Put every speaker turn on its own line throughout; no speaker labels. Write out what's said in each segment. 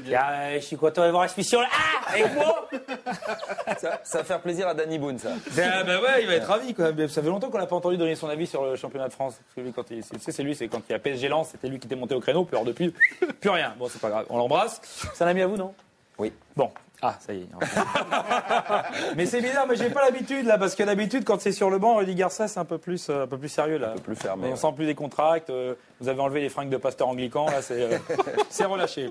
Je suis content de voir l'expédition là. Ah, avec moi.
Ça va faire plaisir à Danny Boone, ça.
Bah ouais, il va être ravi quoi. Ça fait longtemps qu'on l'a pas entendu donner son avis sur le championnat de France. Parce que lui, c'est quand il y a PSG Lens, c'était lui qui était monté au créneau. Puis alors depuis, plus rien. Bon, c'est pas grave. On l'embrasse. C'est un ami à vous, non?
Oui.
Bon. Ah, ça y est. Mais c'est bizarre, mais j'ai pas l'habitude là, parce que d'habitude, quand c'est sur le banc, Rudy Garcia, c'est un peu plus sérieux là.
Un peu plus fermé.
On sent plus des contracts. Vous avez enlevé les fringues de pasteur anglican, là, c'est relâché.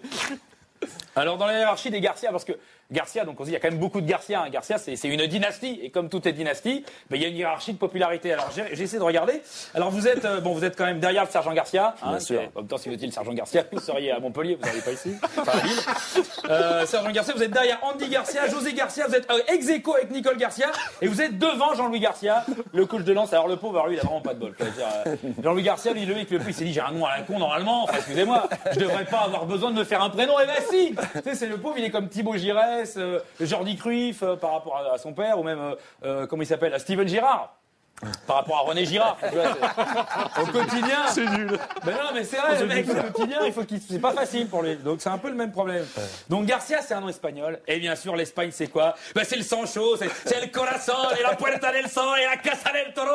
Alors dans la hiérarchie des Garcia, parce que Garcia, donc on dit il y a quand même beaucoup de Garcia. Hein. Garcia, c'est une dynastie, et comme toutes les dynasties, il y a une hiérarchie de popularité. Alors j'ai essayé de regarder. Alors vous êtes quand même derrière le sergent Garcia. Hein,
bien sûr.
En même temps, si vous étiez le sergent Garcia, vous seriez à Montpellier, vous n'arrivez pas ici. Enfin à Lille. Sergent Garcia, vous êtes derrière Andy Garcia, José Garcia, vous êtes ex-aequo avec Nicole Garcia, et vous êtes devant Jean-Louis Garcia, le coach de Lens. Alors le pauvre, lui, il a vraiment pas de bol. Jean-Louis Garcia, lui, il s'est dit j'ai un nom à la con normalement. Enfin, excusez-moi, je devrais pas avoir besoin de me faire un prénom. Et ben si. Tu sais, c'est le pauvre, il est comme Thibaut Giresse, Jordi Cruyff par rapport à son père, ou même, comment il s'appelle, Steven Girard. Par rapport à René Girard. Au quotidien. C'est nul. Mais non, mais c'est vrai, le mec, au quotidien, c'est pas facile pour lui. Donc c'est un peu le même problème. Donc Garcia, c'est un nom espagnol. Et bien sûr, l'Espagne, c'est quoi? C'est le sang chaud, c'est le corazón, et la puerta del sol, et la casa del toro,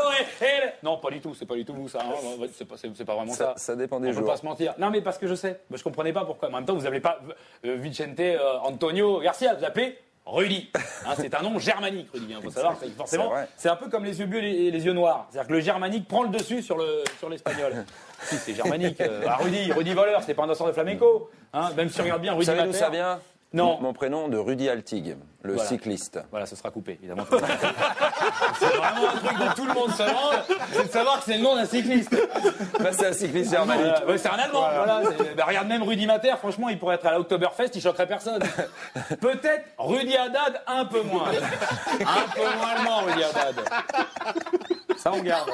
Non, pas du tout, c'est pas du tout vous, ça. Hein. C'est pas vraiment ça.
Ça dépend des
jours. On peut pas se mentir. Non, mais parce que je sais. Je comprenais pas pourquoi. En même temps, vous appelez pas Vicente Antonio Garcia, vous appelez Rudy. Hein, c'est un nom germanique, Rudy. Il faut savoir, forcément, c'est un peu comme les yeux bleus et les yeux noirs. C'est-à-dire que le germanique prend le dessus sur l'espagnol. Si, c'est germanique. Rudy voleur, c'est pas un danseur de flamenco. Hein, même si on regarde bien Rudy
Mater. Vous savez d'où ça vient?
Non.
Mon prénom de Rudy Altig, le cycliste.
Voilà, ce sera coupé, évidemment. C'est vraiment un truc dont tout le monde se rend, c'est de savoir que c'est le nom d'un cycliste.
C'est un cycliste germanique.
C'est un Allemand, voilà. Regarde même Rudy Mater, franchement, il pourrait être à l'Oktoberfest, il choquerait personne. Peut-être Rudy Haddad, un peu moins. Un peu moins allemand, Rudy Haddad. Ça, on garde.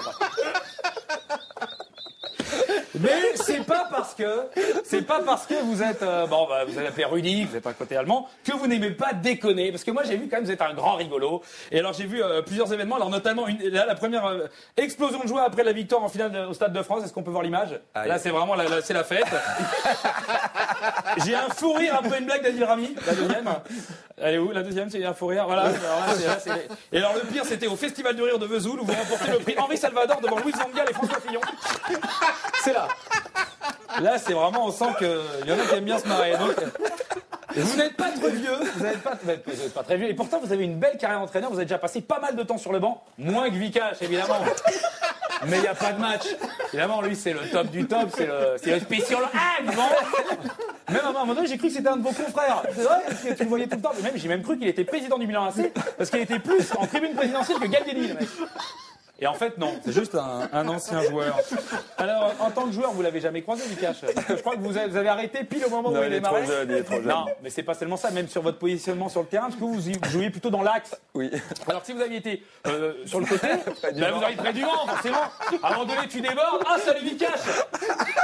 Mais c'est pas parce que vous êtes vous allez appeler Rudy, vous êtes un côté allemand, que vous n'aimez pas déconner. Parce que moi j'ai vu quand même vous êtes un grand rigolo. Et alors j'ai vu plusieurs événements. Alors notamment la première explosion de joie après la victoire en finale au Stade de France. Est-ce qu'on peut voir l'image? Là c'est vraiment c'est la fête. J'ai un fou rire un peu une blague d'Adil Rami. La deuxième. Elle est où? La deuxième, c'est un fou rire. Voilà. Et alors le pire c'était au Festival du rire de Vesoul où vous remportez le prix Henri Salvador devant Louise Van Gaal et François Fillon. C'est là. Là, c'est vraiment, on sent qu'il y en a qui aiment bien se marrer. Donc, vous n'êtes pas trop vieux, vous n'êtes pas très vieux, et pourtant vous avez une belle carrière d'entraîneur, vous avez déjà passé pas mal de temps sur le banc, moins que Vikash, évidemment. Mais il n'y a pas de match. Évidemment, lui, c'est le top du top, c'est le spécial bon. Même à un moment donné, j'ai cru que c'était un de vos confrères. C'est vrai, parce que tu le voyais tout le temps. J'ai même cru qu'il était président du Milan AC, parce qu'il était plus en tribune présidentielle que Gallieni, le mec. Et en fait, non, c'est juste un ancien joueur. Alors, en tant que joueur, vous l'avez jamais croisé, Vikash? Parce que je crois que vous avez arrêté pile au moment où il est marré.
Il est trop jeune.
Non, mais c'est pas seulement ça, même sur votre positionnement sur le terrain, parce que vous jouiez plutôt dans l'axe.
Oui.
Alors, si vous aviez été sur le côté, vous auriez près du vent, forcément. À un moment donné, tu débordes. Ah, salut Vikash!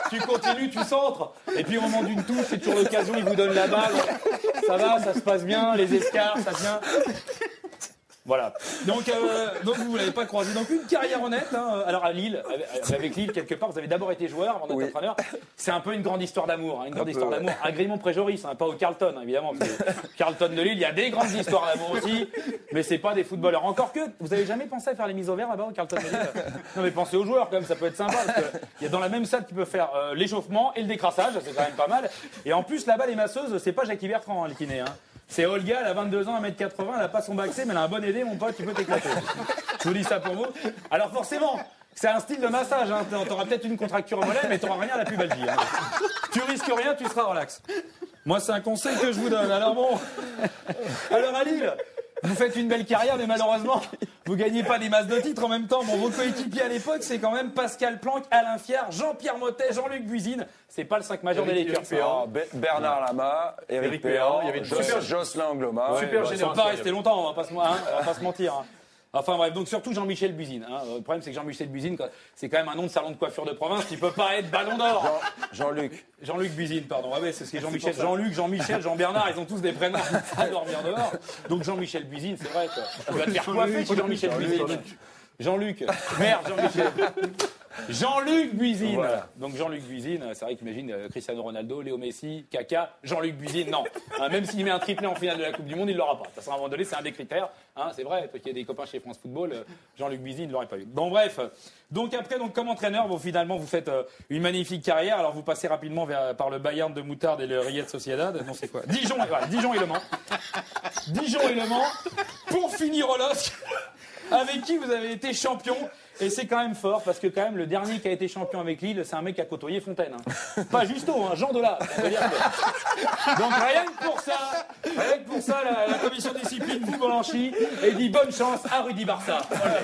Tu continues, tu centres. Et puis, au moment d'une touche, c'est toujours l'occasion, il vous donne la balle. Ça va, ça se passe bien, les escarres, ça vient. Voilà. Donc vous l'avez pas croisé. Donc une carrière honnête. Hein. Alors à Lille, avec Lille quelque part, vous avez d'abord été joueur avant d'être entraîneur. C'est un peu une grande histoire d'amour, une grande histoire d'amour. À Grimont-Préjoris, pas au Carlton évidemment. Carlton de Lille, il y a des grandes histoires d'amour aussi, mais c'est pas des footballeurs. Encore que, vous avez jamais pensé à faire les mises au vert là-bas au Carlton de Lille? Non mais pensez aux joueurs quand même, ça peut être sympa parce que il y a dans la même salle qui peut faire l'échauffement et le décrassage, c'est quand même pas mal. Et en plus là-bas les masseuses, c'est pas Jackie Bertrand le kiné. C'est Olga, elle a 22 ans, 1m80, elle a pas son bac C, mais elle a un bon aidé, mon pote, tu peux t'éclater. Je vous dis ça pour vous. Alors forcément, c'est un style de massage, hein. T'auras peut-être une contracture au mollet, mais t'auras rien à la pubalgie. Hein. Tu risques rien, tu seras relax. Moi, c'est un conseil que je vous donne. Alors bon, alors à Lille, vous faites une belle carrière, mais malheureusement, vous gagnez pas des masses de titres en même temps. Bon, vos coéquipiers à l'époque, c'est quand même Pascal Planck, Alain Fier, Jean-Pierre Motet, Jean-Luc Buisine. C'est pas le 5 majeur des Lakers.
Bernard Lama, Éric Péan, il y avait Jocelyn Angloma.
Super généreux. Pas rester longtemps, on va pas se mentir. Hein. Enfin bref, donc surtout Jean-Michel Buisine. Hein. Le problème, c'est que Jean-Michel Buisine, c'est quand même un nom de salon de coiffure de province qui peut pas être Ballon d'Or. Jean-Luc Buisine, pardon. Ah ouais, c'est ce qui est Jean-Michel. Jean-Luc, Jean-Michel, Jean-Bernard, ils ont tous des prénoms à dormir dehors. Donc Jean-Michel Buisine, c'est vrai. Tu vas te faire coiffer chez Jean-Michel Buisine. Jean-Luc. Merde, Jean-Michel. Jean-Luc Buisine.
Voilà.
Donc Jean-Luc Buisine, c'est vrai qu'imagine Cristiano Ronaldo, Léo Messi, Kaka, Jean-Luc Buisine, non. Même s'il met un triplé en finale de la Coupe du Monde, il ne l'aura pas. Ça sera à un moment donné, c'est un des critères. C'est vrai, toi qui as des copains chez France Football, Jean-Luc Buisine ne l'aurait pas eu. Bon bref, donc après, comme entraîneur, finalement vous faites une magnifique carrière. Alors vous passez rapidement par le Bayern de Moutarde et le Real Sociedad. Non, c'est quoi Dijon et Le Mans. Dijon et Le Mans. Pour finir au LOSC, avec qui vous avez été champion. Et c'est quand même fort, parce que quand même, le dernier qui a été champion avec Lille, c'est un mec qui a côtoyé Fontaine. Pas Justo, Jean Dolat. Donc rien que pour ça, la commission discipline vous Bolanchi et dit bonne chance à Rudy Barça. Voilà.